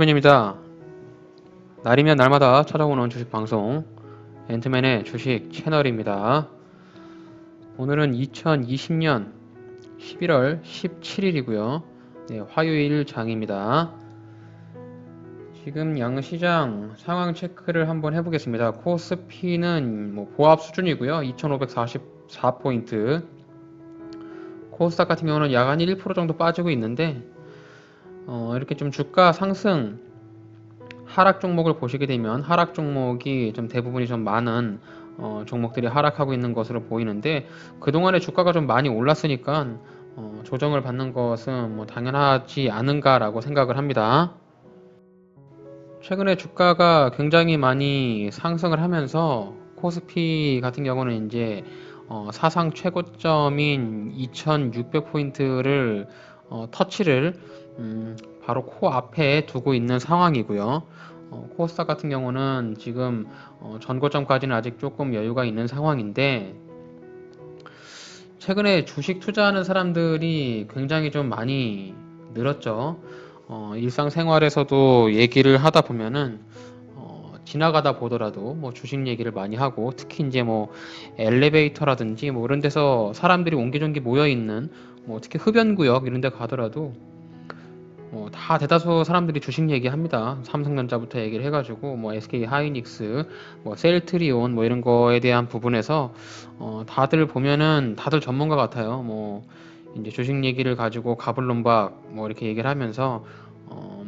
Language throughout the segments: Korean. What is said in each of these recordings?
앤트맨입니다. 날이면 날마다 찾아오는 주식 방송 앤트맨의 주식 채널입니다. 오늘은 2020년 11월 17일이고요. 네, 화요일 장입니다. 지금 양시장 상황 체크를 한번 해보겠습니다. 코스피는 보합 수준이고요. 2544포인트. 코스닥 같은 경우는 야간 1% 정도 빠지고 있는데 이렇게 좀 주가 상승 하락 종목을 보시게 되면 하락 종목이 좀 대부분이 좀 많은 종목들이 하락하고 있는 것으로 보이는데, 그동안에 주가가 좀 많이 올랐으니까 조정을 받는 것은 당연하지 않은가라고 생각을 합니다. 최근에 주가가 굉장히 많이 상승을 하면서 코스피 같은 경우는 이제 사상 최고점인 2600포인트를 터치를 바로 코앞에 두고 있는 상황이고요. 코스닥 같은 경우는 지금 전고점까지는 아직 조금 여유가 있는 상황인데, 최근에 주식 투자하는 사람들이 굉장히 좀 많이 늘었죠. 일상생활에서도 얘기를 하다 보면은 지나가다 보더라도 주식 얘기를 많이 하고, 특히 이제 엘리베이터라든지 이런 데서 사람들이 옹기종기 모여 있는 특히 흡연구역 이런 데 가더라도 다 대다수 사람들이 주식 얘기합니다. 삼성전자부터 얘기를 해가지고 SK 하이닉스, 셀트리온 이런 거에 대한 부분에서 다들 보면은 다들 전문가 같아요. 이제 주식 얘기를 가지고 가불론박 이렇게 얘기를 하면서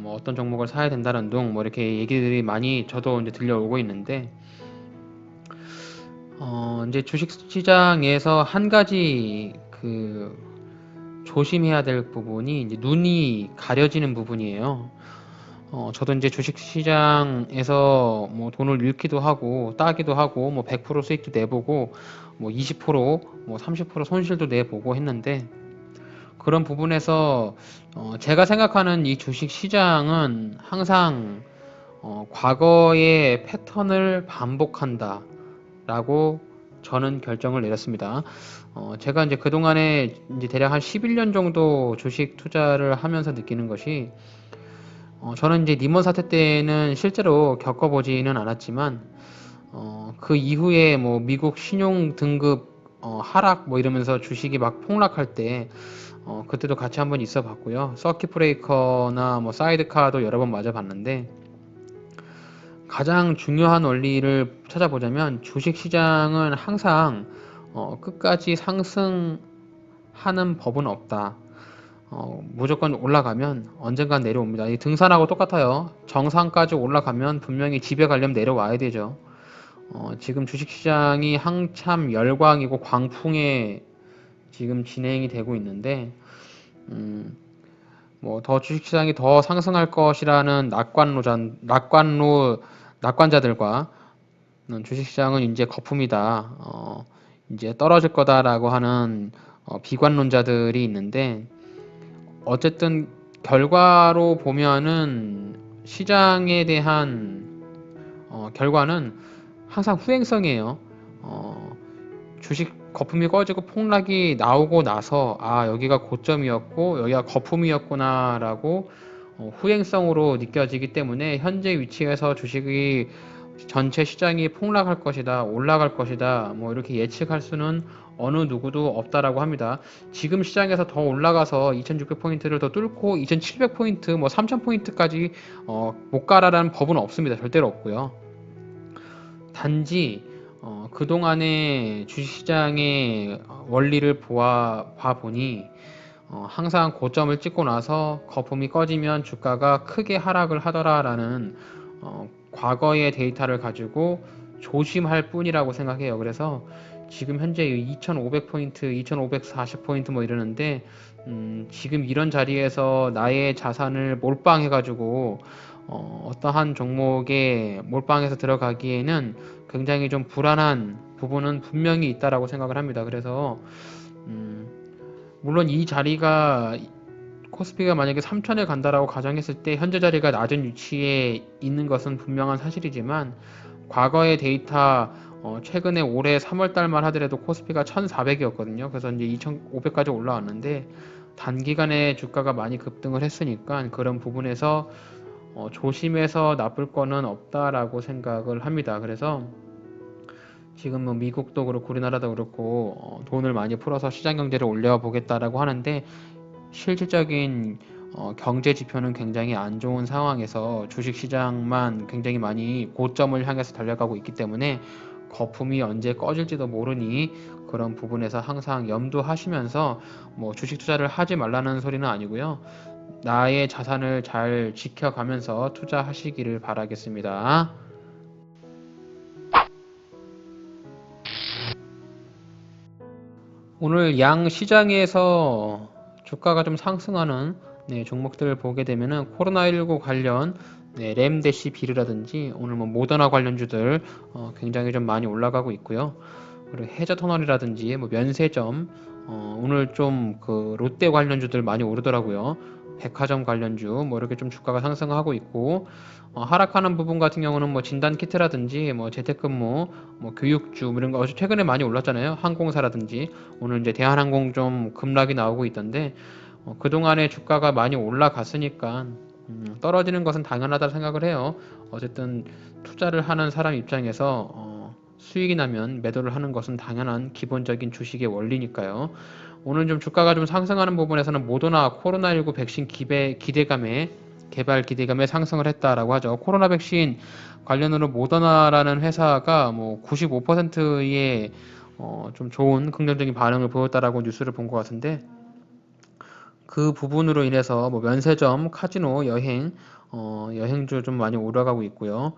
어떤 종목을 사야 된다는 둥 이렇게 얘기들이 많이 저도 이제 들려오고 있는데, 이제 주식 시장에서 한 가지 조심해야 될 부분이 이제 눈이 가려지는 부분이에요. 저도 이제 주식 시장에서 돈을 잃기도 하고 따기도 하고 100% 수익도 내보고 20% 30% 손실도 내보고 했는데, 그런 부분에서 제가 생각하는 이 주식 시장은 항상 과거의 패턴을 반복한다 라고 저는 결정을 내렸습니다. 제가 이제 그동안에 이제 대략 한 11년 정도 주식 투자를 하면서 느끼는 것이, 저는 이제 리먼 사태 때는 실제로 겪어보지는 않았지만, 그 이후에 미국 신용 등급 하락 이러면서 주식이 막 폭락할 때 그때도 같이 한번 있어 봤고요. 서킷 브레이커나 사이드카도 여러 번 맞아 봤는데, 가장 중요한 원리를 찾아보자면 주식 시장은 항상 끝까지 상승하는 법은 없다. 무조건 올라가면 언젠간 내려옵니다. 이 등산하고 똑같아요. 정상까지 올라가면 분명히 집에 가려면 내려와야 되죠. 지금 주식시장이 한참 열광이고 광풍에 지금 진행이 되고 있는데, 더 주식시장이 더 상승할 것이라는 낙관자들과 주식시장은 이제 거품이다, 이제 떨어질 거다라고 하는 비관론자들이 있는데, 어쨌든 결과로 보면은 시장에 대한 결과는 항상 후행성이에요. 주식 거품이 꺼지고 폭락이 나오고 나서 여기가 고점이었고 여기가 거품이었구나 라고 후행성으로 느껴지기 때문에, 현재 위치에서 주식이 전체 시장이 폭락할 것이다, 올라갈 것이다 이렇게 예측할 수는 어느 누구도 없다라고 합니다. 지금 시장에서 더 올라가서 2600포인트를 더 뚫고 2700포인트 3000포인트까지 못 가라라는 법은 없습니다. 절대로 없고요. 단지 그동안의 주식시장의 원리를 봐보니 항상 고점을 찍고 나서 거품이 꺼지면 주가가 크게 하락을 하더라라는 과거의 데이터를 가지고 조심할 뿐이라고 생각해요. 그래서 지금 현재 2500포인트, 2540포인트 이러는데, 지금 이런 자리에서 나의 자산을 몰빵해가지고 어떠한 종목에 몰빵해서 들어가기에는 굉장히 좀 불안한 부분은 분명히 있다라고 생각을 합니다. 그래서 물론 이 자리가 코스피가 만약에 3000에 간다라고 가정했을 때 현재 자리가 낮은 위치에 있는 것은 분명한 사실이지만, 과거의 데이터 최근에 올해 3월 달만 하더라도 코스피가 1400이었거든요. 그래서 이제 2500까지 올라왔는데 단기간에 주가가 많이 급등을 했으니까 그런 부분에서 조심해서 나쁠 거는 없다라고 생각을 합니다. 그래서 지금 뭐 미국도 그렇고 우리나라도 그렇고 돈을 많이 풀어서 시장 경제를 올려보겠다라고 하는데 실질적인 경제 지표는 굉장히 안 좋은 상황에서 주식 시장만 굉장히 많이 고점을 향해서 달려가고 있기 때문에 거품이 언제 꺼질지도 모르니 그런 부분에서 항상 염두하시면서 뭐 주식 투자를 하지 말라는 소리는 아니고요. 나의 자산을 잘 지켜가면서 투자하시기를 바라겠습니다. 오늘 양 시장에서 주가가 좀 상승하는 종목들을 보게 되면은 코로나19 관련 램데시비르라든지 오늘 뭐 모더나 관련주들 굉장히 좀 많이 올라가고 있고요. 그리고 해저터널이라든지 뭐 면세점 오늘 좀 그 롯데 관련주들 많이 오르더라고요. 백화점 관련주 뭐 이렇게 좀 주가가 상승하고 있고 하락하는 부분 같은 경우는 뭐 진단 키트라든지 뭐 재택근무 뭐 교육주 뭐 이런 거 최근에 많이 올랐잖아요. 항공사라든지 오늘 이제 대한항공 좀 급락이 나오고 있던데 그동안에 주가가 많이 올라갔으니까 떨어지는 것은 당연하다 생각을 해요. 어쨌든 투자를 하는 사람 입장에서 수익이 나면 매도를 하는 것은 당연한 기본적인 주식의 원리니까요. 오늘 좀 주가가 좀 상승하는 부분에서는 모더나 코로나19 백신 기대감에 개발 기대감에 상승을 했다라고 하죠. 코로나 백신 관련으로 모더나라는 회사가 뭐 95%의 좀 좋은 긍정적인 반응을 보였다라고 뉴스를 본 것 같은데 그 부분으로 인해서 뭐 면세점, 카지노, 여행주 좀 많이 올라가고 있고요.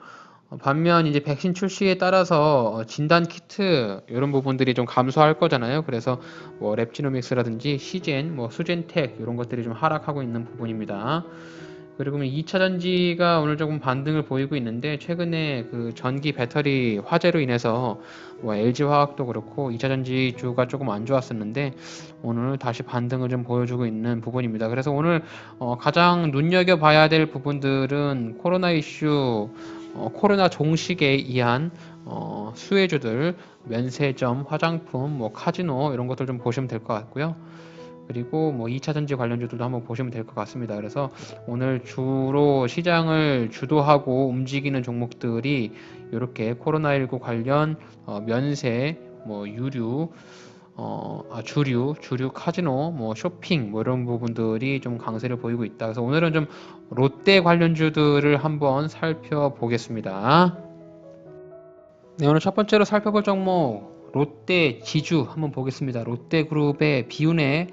반면 이제 백신 출시에 따라서 진단 키트 이런 부분들이 좀 감소할 거잖아요. 그래서 뭐 랩지노믹스라든지 시젠, 뭐 수젠텍 이런 것들이 좀 하락하고 있는 부분입니다. 그리고 2차 전지가 오늘 조금 반등을 보이고 있는데 최근에 그 전기 배터리 화재로 인해서 뭐 LG화학도 그렇고 2차 전지주가 조금 안 좋았었는데 오늘 다시 반등을 좀 보여주고 있는 부분입니다. 그래서 오늘 가장 눈여겨봐야 될 부분들은 코로나 이슈, 코로나 종식에 의한 수혜주들, 면세점, 화장품, 뭐 카지노 이런 것들 좀 보시면 될 것 같고요. 그리고 뭐 2차 전지 관련주들도 한번 보시면 될 것 같습니다. 그래서 오늘 주로 시장을 주도하고 움직이는 종목들이 이렇게 코로나19 관련 면세, 뭐 유류, 주류 카지노, 뭐 쇼핑, 뭐 이런 부분들이 좀 강세를 보이고 있다. 그래서 오늘은 좀 롯데 관련주들을 한번 살펴보겠습니다. 네, 오늘 첫 번째로 살펴볼 종목 롯데 지주 한번 보겠습니다. 롯데그룹의 비운의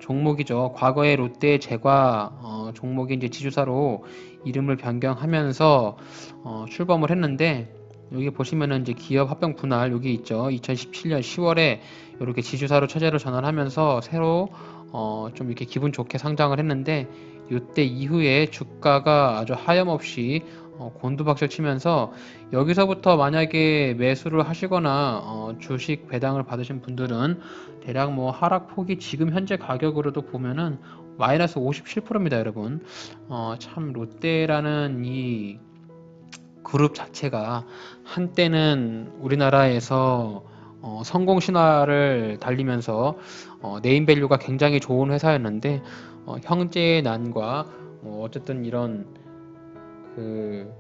종목이죠. 과거에 롯데 제과 종목이 이제 지주사로 이름을 변경하면서 출범을 했는데 여기 보시면은 이제 기업 합병 분할 여기 있죠. 2017년 10월에 이렇게 지주사로 체제로 전환하면서 새로 좀 이렇게 기분 좋게 상장을 했는데 이때 이후에 주가가 아주 하염없이 곤두박질 치면서 여기서부터 만약에 매수를 하시거나 주식 배당을 받으신 분들은 대략 뭐 하락폭이 지금 현재 가격으로도 보면은 마이너스 57%입니다, 여러분. 참 롯데라는 이 그룹 자체가 한때는 우리나라에서 성공 신화를 달리면서 네임밸류가 굉장히 좋은 회사였는데 형제의 난과 어쨌든 이런 그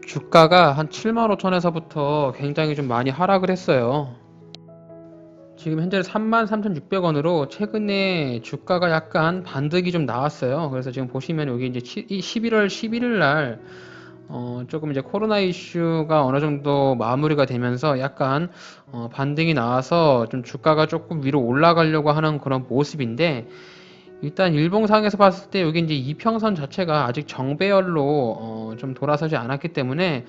주가가 한 75,000원에서부터 굉장히 좀 많이 하락을 했어요. 지금 현재 33,600원으로 최근에 주가가 약간 반등이 좀 나왔어요. 그래서 지금 보시면 여기 이제 11월 11일 날 조금 이제 코로나 이슈가 어느 정도 마무리가 되면서 약간 반등이 나와서 좀 주가가 조금 위로 올라가려고 하는 그런 모습인데 일단 일봉상에서 봤을 때 여기 이제 이평선 자체가 아직 정배열로 좀 돌아서지 않았기 때문에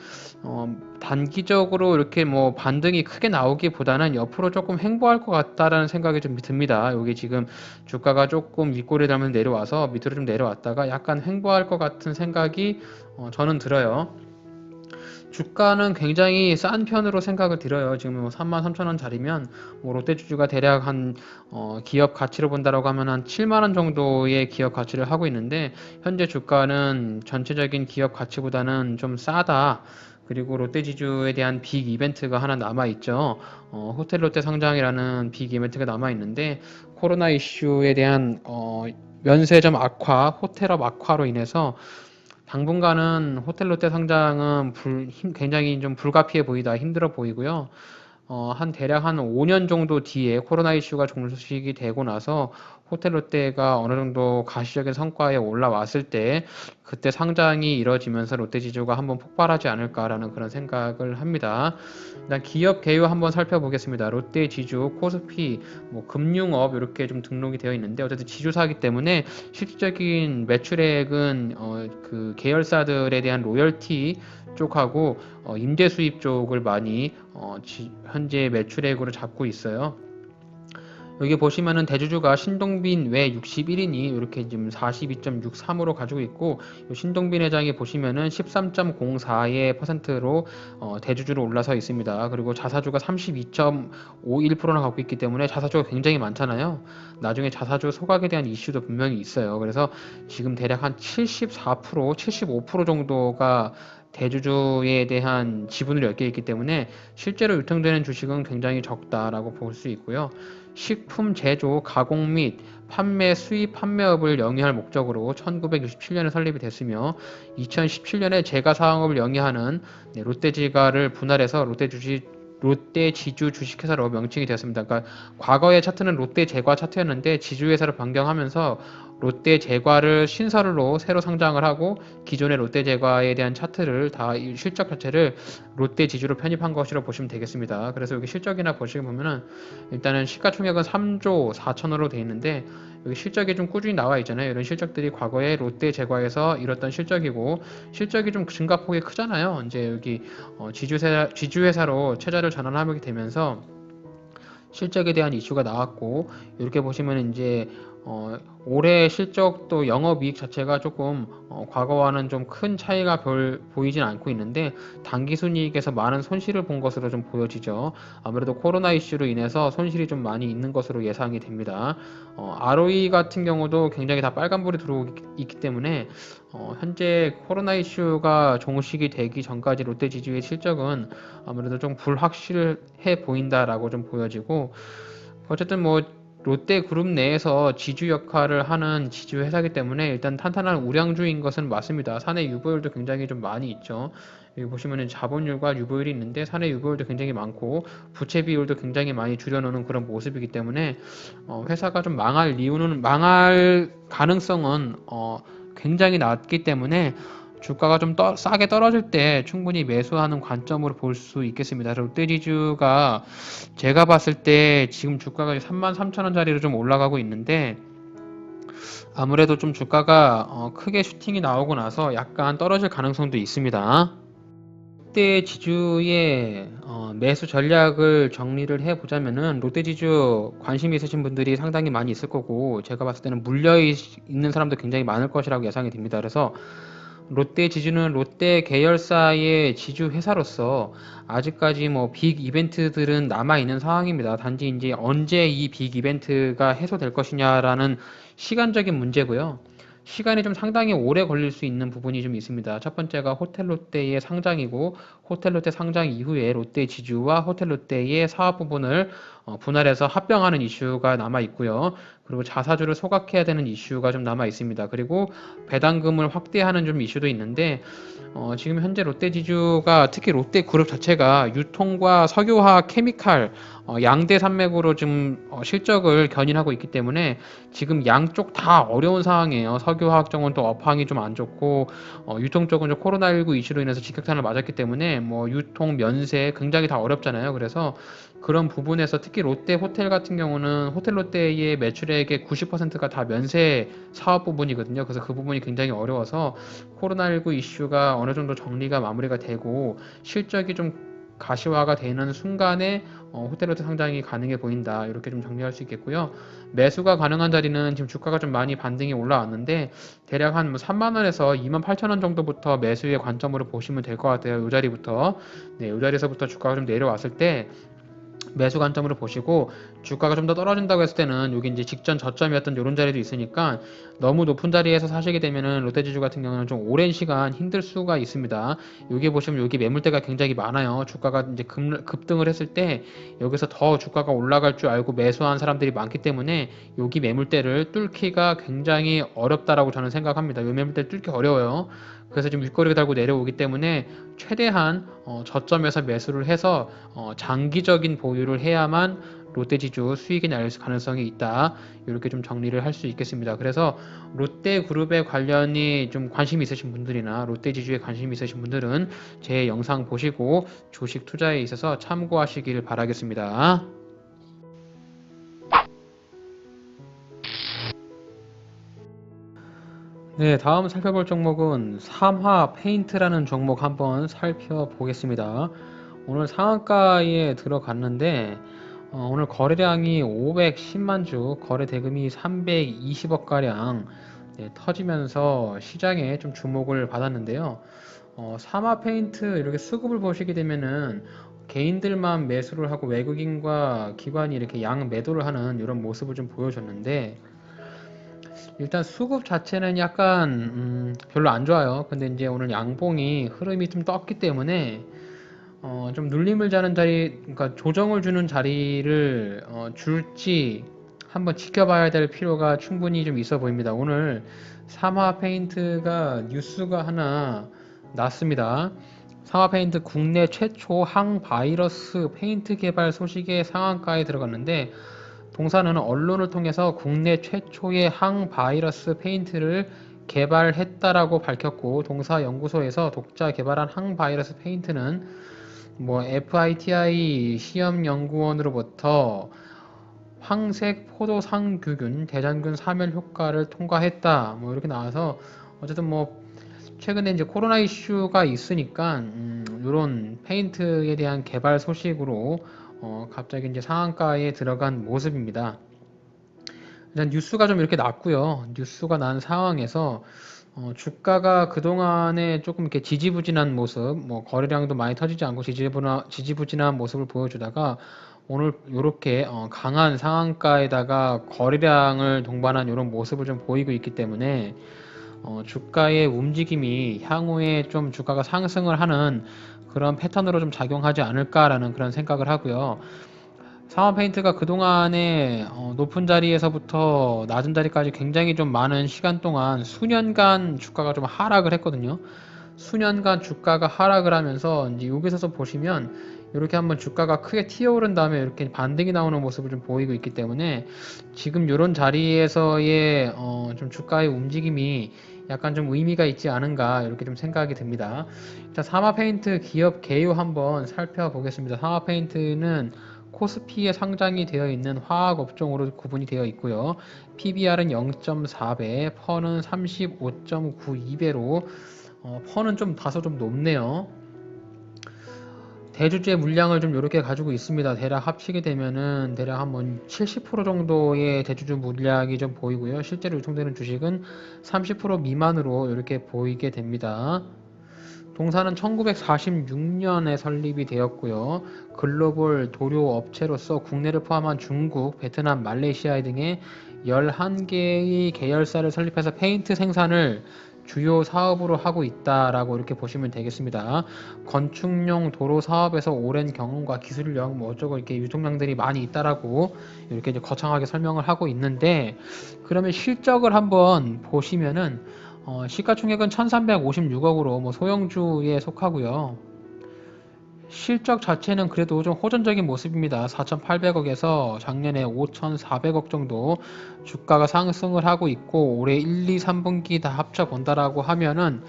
단기적으로 이렇게 뭐 반등이 크게 나오기보다는 옆으로 조금 횡보할 것 같다라는 생각이 좀 듭니다. 여기 지금 주가가 조금 윗꼬리 달면 내려와서 밑으로 좀 내려왔다가 약간 횡보할 것 같은 생각이 저는 들어요. 주가는 굉장히 싼 편으로 생각을 들어요. 지금 뭐 33,000원짜리면 뭐 롯데주주가 대략 한 기업 가치로 본다라고 하면 한 7만 원 정도의 기업 가치를 하고 있는데 현재 주가는 전체적인 기업 가치보다는 좀 싸다. 그리고 롯데지주에 대한 빅 이벤트가 하나 남아 있죠. 호텔 롯데 상장이라는 빅 이벤트가 남아 있는데 코로나 이슈에 대한 면세점 악화, 호텔업 악화로 인해서 당분간은 호텔 롯데 상장은 굉장히 좀 불가피해 보이다 힘들어 보이고요. 대략 한 5년 정도 뒤에 코로나 이슈가 종식이 되고 나서 호텔 롯데가 어느 정도 가시적인 성과에 올라왔을 때 그때 상장이 이뤄지면서 롯데 지주가 한번 폭발하지 않을까라는 그런 생각을 합니다. 일단 기업 개요 한번 살펴보겠습니다. 롯데 지주, 코스피, 뭐 금융업 이렇게 좀 등록이 되어 있는데 어쨌든 지주사기 때문에 실질적인 매출액은 그 계열사들에 대한 로열티 쪽하고 임대 수입 쪽을 많이 현재 매출액으로 잡고 있어요. 여기 보시면은 대주주가 신동빈 외 61인이 이렇게 지금 42.63으로 가지고 있고 신동빈 회장이 보시면은 13.04%로 대주주로 올라서 있습니다. 그리고 자사주가 32.51%나 갖고 있기 때문에 자사주가 굉장히 많잖아요. 나중에 자사주 소각에 대한 이슈도 분명히 있어요. 그래서 지금 대략 한 74%, 75% 정도가 대주주에 대한 지분을 엮여 있기 때문에 실제로 유통되는 주식은 굉장히 적다라고 볼 수 있고요. 식품 제조, 가공 및 판매, 수입 판매업을 영위할 목적으로 1967년에 설립이 됐으며 2017년에 제과사업을 영위하는 롯데지가를 분할해서 롯데지주 주식회사로 명칭이 되었습니다. 그러니까 과거의 차트는 롯데제과 차트였는데 지주회사를 변경하면서 롯데제과를 신설로 새로 상장을 하고 기존의 롯데제과에 대한 차트를 다 실적 자체를 롯데지주로 편입한 것이라고 보시면 되겠습니다. 그래서 여기 실적이나 보시게 보면은 일단은 시가총액은 3조 4천으로 되어 있는데 여기 실적이 좀 꾸준히 나와 있잖아요. 이런 실적들이 과거에 롯데제과에서 이뤘던 실적이고 실적이 좀 증가폭이 크잖아요. 이제 여기 지주회사로 체제를 전환하게 되면서 실적에 대한 이슈가 나왔고 이렇게 보시면 이제 올해 실적도 영업이익 자체가 조금 과거와는 좀 큰 차이가 보이진 않고 있는데 당기순이익에서 많은 손실을 본 것으로 좀 보여지죠. 아무래도 코로나 이슈로 인해서 손실이 좀 많이 있는 것으로 예상이 됩니다. ROE 같은 경우도 굉장히 다 빨간불이 들어오고 있기 때문에 현재 코로나 이슈가 종식이 되기 전까지 롯데지주의 실적은 아무래도 좀 불확실해 보인다라고 좀 보여지고 어쨌든 뭐 롯데그룹 내에서 지주 역할을 하는 지주 회사이기 때문에 일단 탄탄한 우량주인 것은 맞습니다. 사내 유보율도 굉장히 좀 많이 있죠. 여기 보시면은 자본율과 유보율이 있는데 사내 유보율도 굉장히 많고 부채 비율도 굉장히 많이 줄여놓는 그런 모습이기 때문에 회사가 좀 망할 가능성은 굉장히 낮기 때문에 주가가 좀 싸게 떨어질 때 충분히 매수하는 관점으로 볼 수 있겠습니다. 롯데지주가 제가 봤을 때 지금 주가가 33,000원짜리로 좀 올라가고 있는데 아무래도 좀 주가가 크게 슈팅이 나오고 나서 약간 떨어질 가능성도 있습니다. 롯데지주의 매수 전략을 정리를 해보자면은 롯데지주 관심 있으신 분들이 상당히 많이 있을 거고 제가 봤을 때는 물려 있는 사람도 굉장히 많을 것이라고 예상이 됩니다. 그래서 롯데 지주는 롯데 계열사의 지주 회사로서 아직까지 뭐 빅 이벤트들은 남아 있는 상황입니다. 단지 이제 언제 이 빅 이벤트가 해소될 것이냐라는 시간적인 문제고요. 시간이 좀 상당히 오래 걸릴 수 있는 부분이 좀 있습니다. 첫 번째가 호텔 롯데의 상장이고 호텔 롯데 상장 이후에 롯데 지주와 호텔 롯데의 사업 부분을 분할해서 합병하는 이슈가 남아 있고요. 그리고 자사주를 소각해야 되는 이슈가 좀 남아 있습니다. 그리고 배당금을 확대하는 좀 이슈도 있는데 지금 현재 롯데지주가 특히 롯데그룹 자체가 유통과 석유화학, 케미칼 양대 산맥으로 좀 실적을 견인하고 있기 때문에 지금 양쪽 다 어려운 상황이에요. 석유화학 쪽은 또 업황이 좀 안 좋고 유통 쪽은 코로나19 이슈로 인해서 직격탄을 맞았기 때문에 뭐 유통, 면세 굉장히 다 어렵잖아요. 그래서 그런 부분에서 특히 롯데 호텔 같은 경우는 호텔 롯데의 매출액의 90%가 다 면세 사업 부분이거든요. 그래서 그 부분이 굉장히 어려워서 코로나19 이슈가 어느 정도 정리가 마무리가 되고 실적이 좀 가시화가 되는 순간에 호텔로트 상장이 가능해 보인다. 이렇게 좀 정리할 수 있겠고요. 매수가 가능한 자리는 지금 주가가 좀 많이 반등이 올라왔는데 대략 한 3만 원에서 2만 8천 원 정도부터 매수의 관점으로 보시면 될 것 같아요. 이 자리부터 이 자리에서부터 주가가 좀 내려왔을 때 매수 관점으로 보시고, 주가가 좀 더 떨어진다고 했을 때는 여기 이제 직전 저점이었던 이런 자리도 있으니까 너무 높은 자리에서 사시게 되면은 롯데지주 같은 경우는 좀 오랜 시간 힘들 수가 있습니다. 여기 보시면 여기 매물대가 굉장히 많아요. 주가가 이제 급등을 했을 때 여기서 더 주가가 올라갈 줄 알고 매수한 사람들이 많기 때문에 여기 매물대를 뚫기가 굉장히 어렵다라고 저는 생각합니다. 이 매물대를 뚫기 어려워요. 그래서 지금 윗꼬리가 달고 내려오기 때문에 최대한 저점에서 매수를 해서 장기적인 보유를 해야만 롯데지주 수익이 날 가능성이 있다. 이렇게 좀 정리를 할 수 있겠습니다. 그래서 롯데그룹에 관련이 좀 관심이 있으신 분들이나 롯데지주에 관심이 있으신 분들은 제 영상 보시고 주식 투자에 있어서 참고하시길 바라겠습니다. 네, 다음 살펴볼 종목은 삼화 페인트라는 종목 한번 살펴보겠습니다. 오늘 상한가에 들어갔는데 오늘 거래량이 510만 주, 거래 대금이 320억 가량 터지면서 시장에 좀 주목을 받았는데요. 삼화 페인트 이렇게 수급을 보시게 되면은 개인들만 매수를 하고 외국인과 기관이 이렇게 양 매도를 하는 이런 모습을 좀 보여줬는데, 일단 수급 자체는 약간 별로 안 좋아요. 근데 이제 오늘 양봉이 흐름이 좀 떴기 때문에 좀 눌림을 자는 자리, 그러니까 조정을 주는 자리를 줄지 한번 지켜봐야 될 필요가 충분히 좀 있어 보입니다. 오늘 삼화 페인트가 뉴스가 하나 났습니다. 삼화 페인트 국내 최초 항바이러스 페인트 개발 소식에 상한가에 들어갔는데, 동사는 언론을 통해서 국내 최초의 항바이러스 페인트를 개발했다라고 밝혔고, 동사 연구소에서 독자 개발한 항바이러스 페인트는 뭐 FITI 시험연구원으로부터 황색 포도상규균 대장균 사멸 효과를 통과했다. 뭐 이렇게 나와서 어쨌든 뭐 최근에 이제 코로나 이슈가 있으니까 이런 페인트에 대한 개발 소식으로 갑자기 이제 상한가에 들어간 모습입니다. 일단 뉴스가 좀 이렇게 났고요. 뉴스가 난 상황에서 주가가 그동안에 조금 이렇게 지지부진한 모습, 뭐 거래량도 많이 터지지 않고 지지부진한 모습을 보여주다가 오늘 이렇게 강한 상한가에다가 거래량을 동반한 이런 모습을 좀 보이고 있기 때문에 주가의 움직임이 향후에 좀 주가가 상승을 하는 그런 패턴으로 좀 작용하지 않을까라는 그런 생각을 하고요. 상하 페인트가 그동안에 높은 자리에서부터 낮은 자리까지 굉장히 좀 많은 시간 동안 수년간 주가가 좀 하락을 했거든요. 수년간 주가가 하락을 하면서 이제 여기서 보시면 이렇게 한번 주가가 크게 튀어오른 다음에 이렇게 반등이 나오는 모습을 좀 보이고 있기 때문에 지금 이런 자리에서의 좀 주가의 움직임이 약간 좀 의미가 있지 않은가 이렇게 좀 생각이 듭니다. 자, 사마 페인트 기업 개요 한번 살펴보겠습니다. 사마 페인트는 코스피에 상장이 되어 있는 화학 업종으로 구분이 되어 있고요. PBR은 0.4배, 퍼는 35.92배로 퍼는 좀 다소 좀 높네요. 대주주의 물량을 좀 이렇게 가지고 있습니다. 대략 합치게 되면은 대략 한번 70% 정도의 대주주 물량이 좀 보이고요. 실제로 유통되는 주식은 30% 미만으로 이렇게 보이게 됩니다. 동사는 1946년에 설립이 되었고요. 글로벌 도료 업체로서 국내를 포함한 중국, 베트남, 말레이시아 등의 11개의 계열사를 설립해서 페인트 생산을 주요 사업으로 하고 있다라고 이렇게 보시면 되겠습니다. 건축용 도로 사업에서 오랜 경험과 기술력 뭐 어쩌고 이렇게 유통량들이 많이 있다라고 이렇게 이제 거창하게 설명을 하고 있는데, 그러면 실적을 한번 보시면은 시가총액은 1356억으로 뭐 소형주에 속하고요. 실적 자체는 그래도 좀 호전적인 모습입니다. 4800억에서 작년에 5400억 정도 주가가 상승을 하고 있고, 올해 1, 2, 3분기 다 합쳐 본다라고 하면은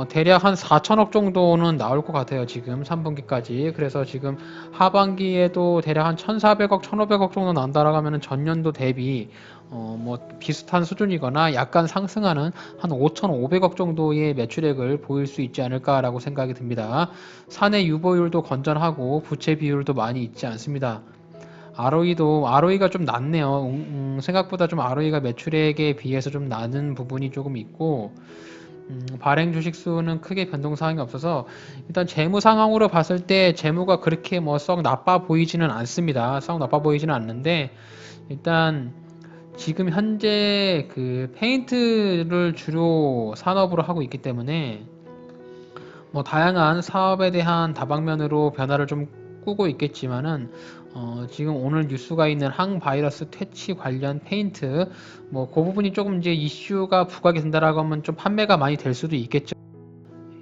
대략 한 4천억 정도는 나올 것 같아요. 지금 3분기까지. 그래서 지금 하반기에도 대략 한 1,400억, 1,500억 정도 난다라고 하면은 전년도 대비 뭐 비슷한 수준이거나 약간 상승하는 한 5,500억 정도의 매출액을 보일 수 있지 않을까라고 생각이 듭니다. 사내 유보율도 건전하고 부채 비율도 많이 있지 않습니다. ROE가 좀 낮네요. 생각보다 좀 ROE가 매출액에 비해서 좀 낮은 부분이 조금 있고, 발행 주식 수는 크게 변동사항이 없어서 일단 재무 상황으로 봤을 때 재무가 그렇게 뭐 썩 나빠 보이지는 않습니다. 썩 나빠 보이지는 않는데 일단 지금 현재 그 페인트를 주로 산업으로 하고 있기 때문에 뭐 다양한 사업에 대한 다방면으로 변화를 좀 꾸고 있겠지만은 지금 오늘 뉴스가 있는 항바이러스 퇴치 관련 페인트 뭐 그 부분이 조금 이제 이슈가 부각이 된다라고 하면 좀 판매가 많이 될 수도 있겠죠.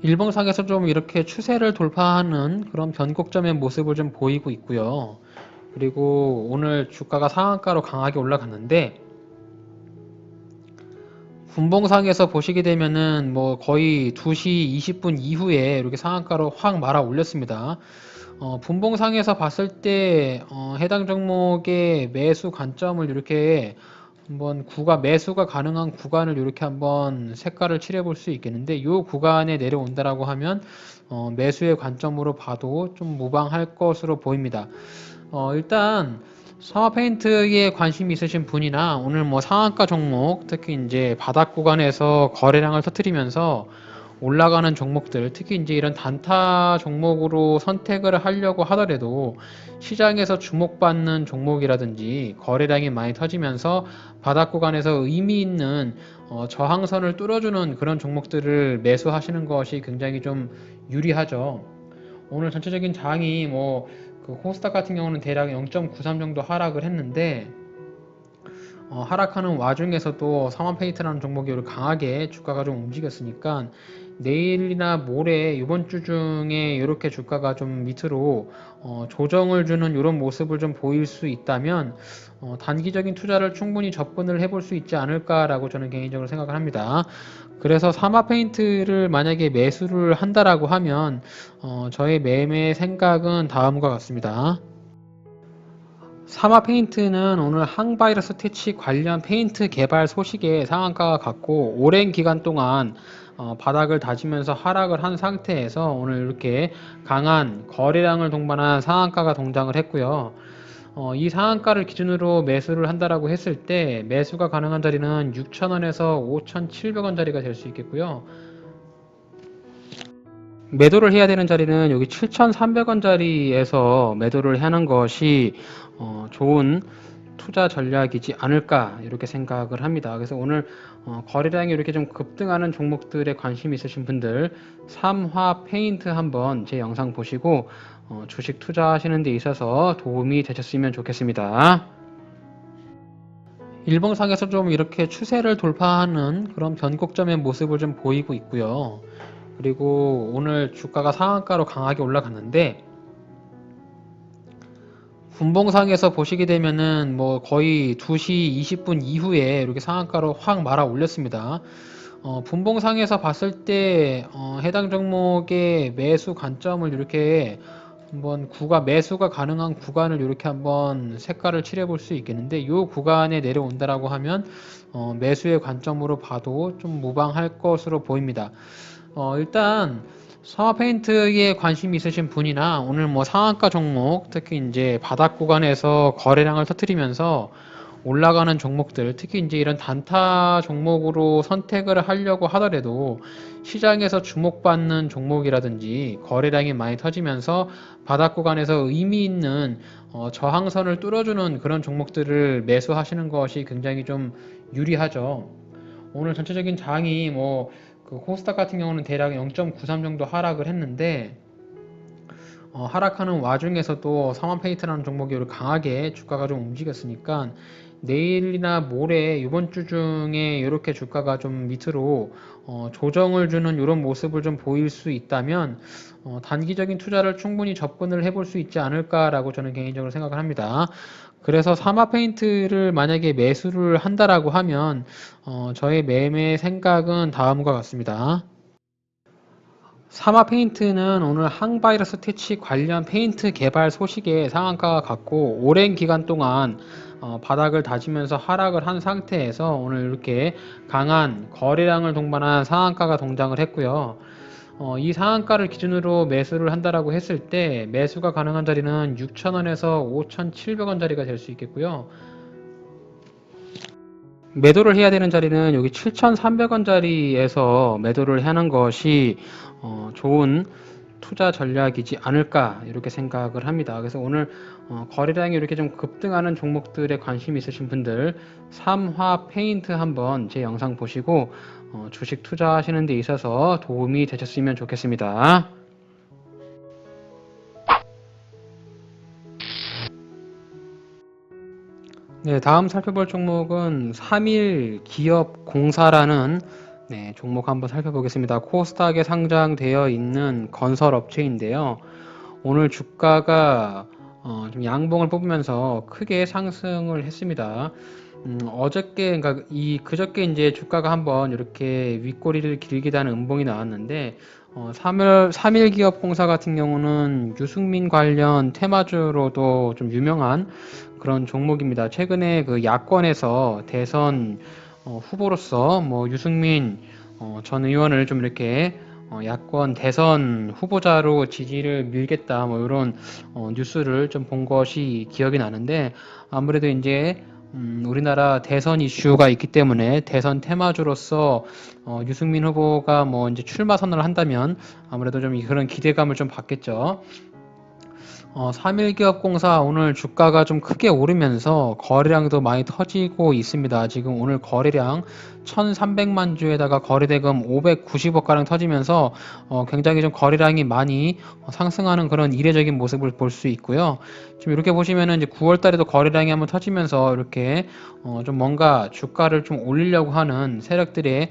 일봉상에서 좀 이렇게 추세를 돌파하는 그런 변곡점의 모습을 좀 보이고 있고요. 그리고 오늘 주가가 상한가로 강하게 올라갔는데 분봉상에서 보시게 되면은 뭐 거의 2시 20분 이후에 이렇게 상한가로 확 말아 올렸습니다. 분봉상에서 봤을 때 해당 종목의 매수 관점을 이렇게 한번 매수가 가능한 구간을 이렇게 한번 색깔을 칠해 볼 수 있겠는데 이 구간에 내려온다라고 하면 매수의 관점으로 봐도 좀 무방할 것으로 보입니다. 일단 상하 페인트에 관심이 있으신 분이나 오늘 뭐 상한가 종목 특히 이제 바닥 구간에서 거래량을 터뜨리면서 올라가는 종목들 특히 이제 이런 단타 종목으로 선택을 하려고 하더라도 시장에서 주목받는 종목이라든지 거래량이 많이 터지면서 바닥 구간에서 의미 있는 저항선을 뚫어주는 그런 종목들을 매수하시는 것이 굉장히 좀 유리하죠. 오늘 전체적인 장이 뭐 그 코스닥 같은 경우는 대략 0.93 정도 하락을 했는데 하락하는 와중에서도 사만페이트라는 종목이 강하게 주가가 좀 움직였으니까 내일이나 모레 이번 주 중에 이렇게 주가가 좀 밑으로 조정을 주는 이런 모습을 좀 보일 수 있다면 단기적인 투자를 충분히 접근을 해볼 수 있지 않을까라고 저는 개인적으로 생각을 합니다. 그래서 사마페인트를 만약에 매수를 한다라고 하면 저의 매매 생각은 다음과 같습니다. 사마 페인트는 오늘 항바이러스 퇴치 관련 페인트 개발 소식에 상한가가 갔고 오랜 기간 동안 바닥을 다지면서 하락을 한 상태에서 오늘 이렇게 강한 거래량을 동반한 상한가가 동장을 했고요. 이 상한가를 기준으로 매수를 한다라고 했을 때 매수가 가능한 자리는 6,000원에서 5,700원 자리가 될 수 있겠고요. 매도를 해야 되는 자리는 여기 7,300원 자리에서 매도를 하는 것이 좋은 투자 전략이지 않을까 이렇게 생각을 합니다. 그래서 오늘 거래량이 이렇게 좀 급등하는 종목들에 관심 있으신 분들 삼화 페인트 한번 제 영상 보시고 주식 투자하시는 데 있어서 도움이 되셨으면 좋겠습니다. 일봉상에서 좀 이렇게 추세를 돌파하는 그런 변곡점의 모습을 좀 보이고 있고요. 그리고 오늘 주가가 상한가로 강하게 올라갔는데 분봉상에서 보시게 되면은 뭐 거의 2시 20분 이후에 이렇게 상한가로 확 말아 올렸습니다. 분봉상에서 봤을 때 해당 종목의 매수 관점을 이렇게 한번 매수가 가능한 구간을 이렇게 한번 색깔을 칠해 볼 수 있겠는데 이 구간에 내려온다라고 하면 매수의 관점으로 봐도 좀 무방할 것으로 보입니다. 일단 상하 페인트에 관심이 있으신 분이나 오늘 뭐 상한가 종목 특히 이제 바닥 구간에서 거래량을 터뜨리면서 올라가는 종목들 특히 이제 이런 단타 종목으로 선택을 하려고 하더라도 시장에서 주목받는 종목이라든지 거래량이 많이 터지면서 바닥 구간에서 의미 있는 저항선을 뚫어주는 그런 종목들을 매수하시는 것이 굉장히 좀 유리하죠. 오늘 전체적인 장이 뭐 그 코스닥 같은 경우는 대략 0.93 정도 하락을 했는데 하락하는 와중에서도 사만페이트라는 종목이 강하게 주가가 좀 움직였으니까 내일이나 모레 이번 주 중에 이렇게 주가가 좀 밑으로 조정을 주는 이런 모습을 좀 보일 수 있다면 단기적인 투자를 충분히 접근을 해볼 수 있지 않을까라고 저는 개인적으로 생각을 합니다. 그래서 사마페인트를 만약에 매수를 한다라고 하면 저의 매매 생각은 다음과 같습니다. 사마 페인트는 오늘 항바이러스 퇴치 관련 페인트 개발 소식에 상한가가 갔고 오랜 기간 동안 바닥을 다지면서 하락을 한 상태에서 오늘 이렇게 강한 거래량을 동반한 상한가가 동장을 했고요. 이 상한가를 기준으로 매수를 한다라고 했을 때 매수가 가능한 자리는 6,000원에서 5,700원 자리가 될 수 있겠고요. 매도를 해야 되는 자리는 여기 7,300원짜리에서 매도를 하는 것이 좋은 투자 전략이지 않을까 이렇게 생각을 합니다. 그래서 오늘 거래량이 이렇게 좀 급등하는 종목들에 관심 있으신 분들 삼화 페인트 한번 제 영상 보시고 주식 투자하시는 데 있어서 도움이 되셨으면 좋겠습니다. 네, 다음 살펴볼 종목은 3일기업공사라는 종목 한번 살펴보겠습니다. 코스닥에 상장되어 있는 건설업체인데요. 오늘 주가가 좀 양봉을 뽑으면서 크게 상승을 했습니다. 어저께, 그러니까 그저께 이제 주가가 한번 이렇게 윗꼬리를 길게 다는 음봉이 나왔는데, 3일기업공사 같은 경우는 유승민 관련 테마주로도 좀 유명한 그런 종목입니다. 최근에 그 야권에서 대선 후보로서 뭐 유승민 전 의원을 좀 이렇게 야권 대선 후보자로 지지를 밀겠다 뭐 이런 뉴스를 좀 본 것이 기억이 나는데 아무래도 이제 우리나라 대선 이슈가 있기 때문에 대선 테마주로서 유승민 후보가 뭐 이제 출마 선언을 한다면 아무래도 좀 그런 기대감을 좀 받겠죠. 3일기업공사 오늘 주가가 좀 크게 오르면서 거래량도 많이 터지고 있습니다. 지금 오늘 거래량 1,300만 주에다가 거래대금 590억가량 터지면서 굉장히 좀 거래량이 많이 상승하는 그런 이례적인 모습을 볼 수 있고요. 지금 이렇게 보시면은 이제 9월 달에도 거래량이 한번 터지면서 이렇게 좀 뭔가 주가를 좀 올리려고 하는 세력들의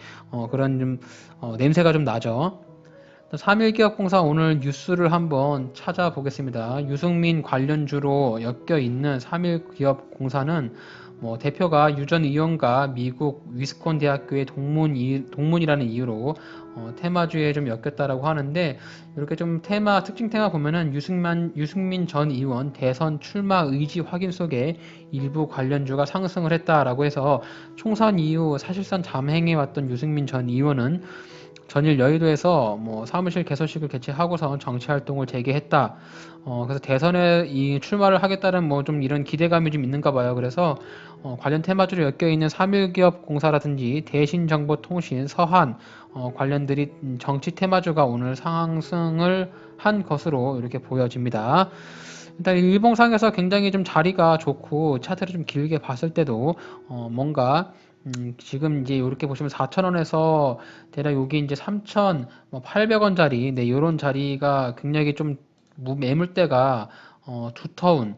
그런 좀 냄새가 좀 나죠. 3일기업공사 오늘 뉴스를 한번 찾아보겠습니다. 유승민 관련주로 엮여 있는 3일기업공사는 뭐 대표가 유전 의원과 미국 위스콘 대학교의 동문이라는 이유로 테마주에 좀 엮였다라고 하는데 이렇게 좀 특징 테마 보면은 유승민 전 의원 대선 출마 의지 확인 속에 일부 관련주가 상승을 했다라고 해서 총선 이후 사실상 잠행해왔던 유승민 전 의원은 전일 여의도에서 뭐 사무실 개소식을 개최하고서 정치 활동을 재개했다. 그래서 대선에 이 출마를 하겠다는 뭐 좀 이런 기대감이 좀 있는가 봐요. 그래서 관련 테마주로 엮여 있는 3일기업공사라든지 대신정보통신, 서한 관련들이 정치 테마주가 오늘 상승을 한 것으로 이렇게 보여집니다. 일단 일봉상에서 굉장히 좀 자리가 좋고 차트를 좀 길게 봤을 때도 뭔가 지금 이제 이렇게 보시면 4,000원에서 대략 여기 이제 3,800원짜리 요런 자리가 굉장히 좀 매물대가 두터운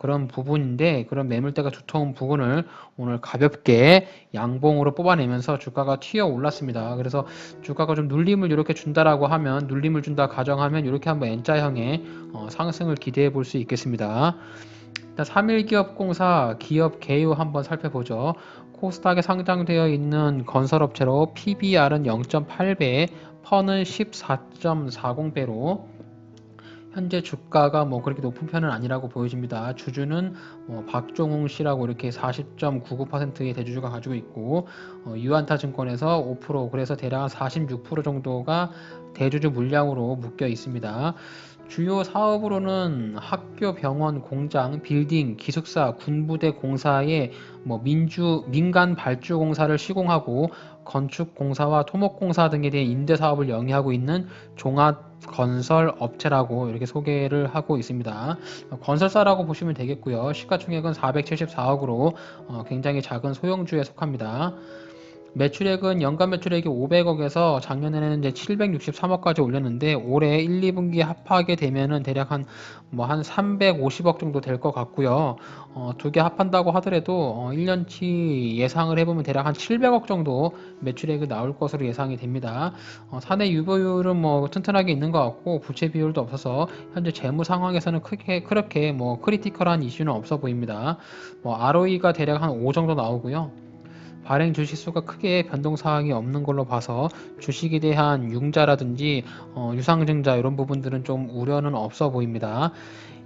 그런 부분인데 그런 매물대가 두터운 부분을 오늘 가볍게 양봉으로 뽑아내면서 주가가 튀어 올랐습니다. 그래서 주가가 좀 눌림을 이렇게 준다라고 하면 눌림을 준다 가정하면 이렇게 한번 N자형의 상승을 기대해 볼 수 있겠습니다. 일단 3일기업공사 기업 개요 한번 살펴보죠. 코스닥에 상장되어 있는 건설업체로 PBR은 0.8배, 퍼는 14.40배로 현재 주가가 뭐 그렇게 높은 편은 아니라고 보여집니다. 주주는 박종웅 씨라고 이렇게 40.99%의 대주주가 가지고 있고 유안타증권에서 5% 그래서 대략 46% 정도가 대주주 물량으로 묶여 있습니다. 주요 사업으로는 학교, 병원, 공장, 빌딩, 기숙사, 군부대 공사에 뭐 민간 발주 공사를 시공하고 건축 공사와 토목 공사 등에 대한 임대 사업을 영위하고 있는 종합 건설 업체라고 이렇게 소개를 하고 있습니다. 건설사라고 보시면 되겠고요. 시가총액은 474억으로 굉장히 작은 소형주에 속합니다. 매출액은 연간 매출액이 500억에서 작년에는 이제 763억까지 올렸는데 올해 1, 2분기 합하게 되면은 대략 한 350억 정도 될 것 같고요. 두 개 합한다고 하더라도 1년치 예상을 해보면 대략 한 700억 정도 매출액이 나올 것으로 예상이 됩니다. 사내 유보율은 뭐 튼튼하게 있는 것 같고 부채 비율도 없어서 현재 재무 상황에서는 그렇게 뭐 크리티컬한 이슈는 없어 보입니다. 뭐 ROE가 대략 한 5 정도 나오고요. 발행 주식수가 크게 변동사항이 없는 걸로 봐서 주식에 대한 융자라든지 유상증자 이런 부분들은 좀 우려는 없어 보입니다.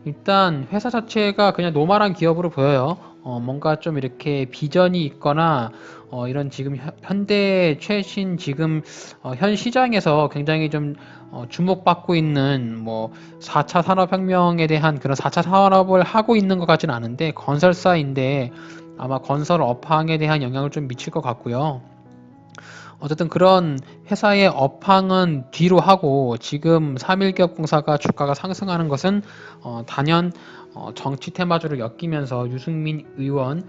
일단 회사 자체가 그냥 노멀한 기업으로 보여요. 뭔가 좀 이렇게 비전이 있거나 이런 지금 현대 최신 지금 현 시장에서 굉장히 좀 주목받고 있는 뭐 4차 산업혁명에 대한 그런 4차 산업을 하고 있는 것 같지는 않은데 건설사인데 아마 건설 업황에 대한 영향을 좀 미칠 것 같고요. 어쨌든 그런 회사의 업황은 뒤로 하고 지금 3일기업공사가 주가가 상승하는 것은 단연 정치 테마주를 엮이면서 유승민 의원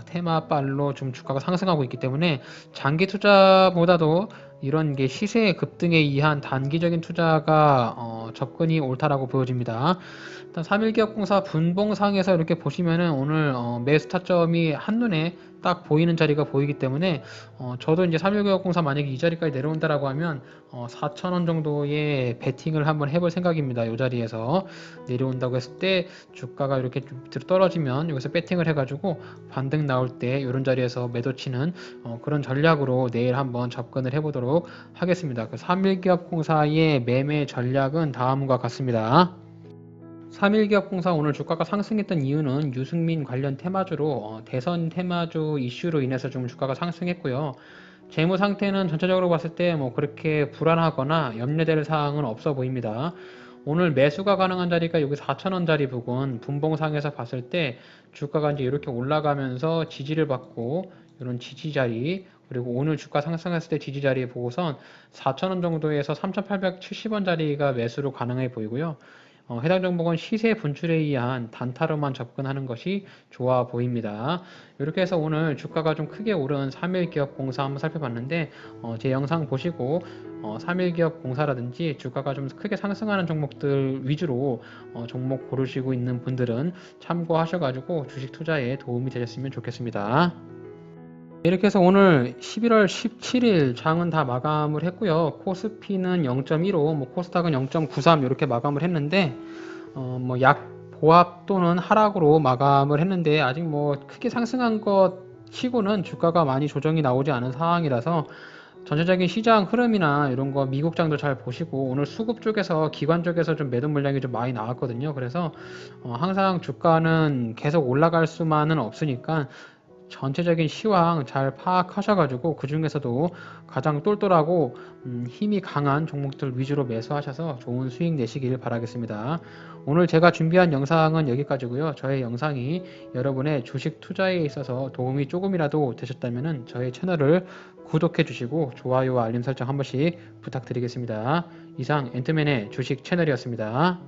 테마빨로 좀 주가가 상승하고 있기 때문에 장기 투자보다도 이런 게 시세 급등에 의한 단기적인 투자가 접근이 옳다라고 보여집니다. 일단 3일기업공사 분봉상에서 이렇게 보시면은 오늘 매수 타점이 한눈에 딱 보이는 자리가 보이기 때문에 저도 이제 3일기업공사 만약에 이 자리까지 내려온다라고 하면 4,000원 정도의 베팅을 한번 해볼 생각입니다. 이 자리에서 내려온다고 했을 때 주가가 이렇게 좀 떨어지면 여기서 배팅을 해가지고 반등 나올 때 이런 자리에서 매도 치는 그런 전략으로 내일 한번 접근을 해보도록 하겠습니다. 그 3일기업공사의 매매 전략은 다음과 같습니다. 3일기업공사 오늘 주가가 상승했던 이유는 유승민 관련 테마주로 대선 테마주 이슈로 인해서 좀 주가가 상승했고요. 재무 상태는 전체적으로 봤을 때 뭐 그렇게 불안하거나 염려될 사항은 없어 보입니다. 오늘 매수가 가능한 자리가 여기 4,000원짜리 부근 분봉상에서 봤을 때 주가가 이제 이렇게 올라가면서 지지를 받고 이런 지지 자리 그리고 오늘 주가 상승했을 때 지지 자리 보고선 4,000원 정도에서 3,870원 자리가 매수로 가능해 보이고요. 해당 종목은 시세 분출에 의한 단타로만 접근하는 것이 좋아 보입니다. 이렇게 해서 오늘 주가가 좀 크게 오른 3일기업공사 한번 살펴봤는데 제 영상 보시고 3일기업공사라든지 주가가 좀 크게 상승하는 종목들 위주로 종목 고르시고 있는 분들은 참고하셔가지고 주식 투자에 도움이 되셨으면 좋겠습니다. 이렇게 해서 오늘 11월 17일 장은 다 마감을 했고요. 코스피는 0.15, 뭐 코스닥은 0.93 이렇게 마감을 했는데 뭐 약 보합 또는 하락으로 마감을 했는데 아직 뭐 크게 상승한 것 치고는 주가가 많이 조정이 나오지 않은 상황이라서 전체적인 시장 흐름이나 이런 거 미국장도 잘 보시고 오늘 수급 쪽에서 기관 쪽에서 좀 매도 물량이 좀 많이 나왔거든요. 그래서 항상 주가는 계속 올라갈 수만은 없으니까 전체적인 시황 잘 파악하셔가지고 그 중에서도 가장 똘똘하고 힘이 강한 종목들 위주로 매수하셔서 좋은 수익 내시길 바라겠습니다. 오늘 제가 준비한 영상은 여기까지고요. 저의 영상이 여러분의 주식 투자에 있어서 도움이 조금이라도 되셨다면 저의 채널을 구독해 주시고 좋아요와 알림 설정 한 번씩 부탁드리겠습니다. 이상 앤트맨의 주식 채널이었습니다.